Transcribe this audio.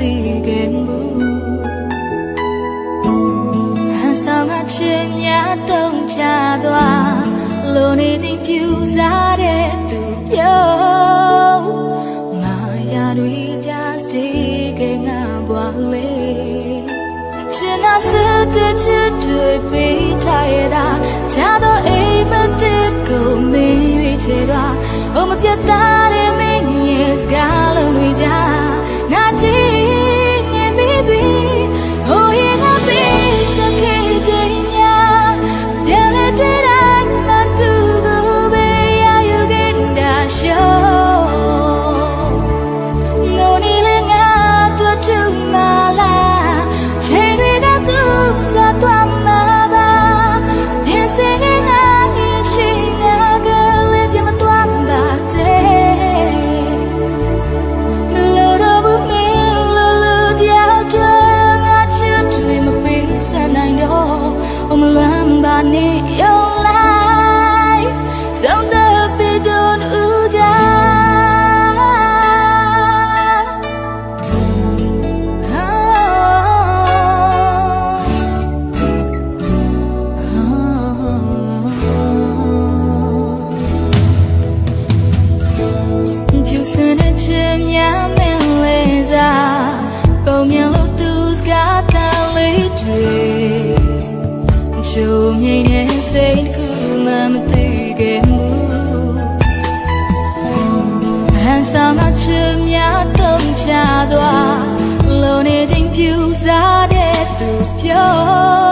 သိခဲ့ဘူးဟန်ဆောင်ကချစ်များတုံးချသွားလိုနေခြင်းပြူစားတဲ့သူပြောမာယာတွေကြစိတ်ကငါဘွားလေးချင်နာစတဲ့ချစ်တွေပေးထားရတာချာတော့အိမ်မသိကိုမင်းရွေးချယ်တော့ဘုံမပြတ်သားတဲ့မင်းရဲ့စကားလုံးတွေကြငါကြည့်နေပြီဟိုရင်ကပေးစခဲ့ခြင်းများတယ်လေတွေ့တိုင်းမကူကိုပဲရယူခဲ့တာရှောငိုနေလေငါတို့တူမလားချိန်တွေကသူစားတော့မှာပါပြင်ဆင်နေငါရဲ့ရှိနေကလေးပြမတော့ပါတဲ့လို့တော့ဘူးမင်းလို့ပြောက်တော့ငါချစ်တွေမပေးစနိုင်တော့အမလမ်းပါနေရောလိုက်ဆုံးတဲ့ပေတော့ဦးကြစနေချင်များမင်းလေးစားပုံမြင်လို့သူစကားတန်လေးတွေချိုးမြိန်နဲ့စိတ်ကူမှမသိခဲ့ဘူးဟန်ဆောင်ကချင်များတုံးချသွားလိုနေခြင်းပြူစားတဲ့သူပြော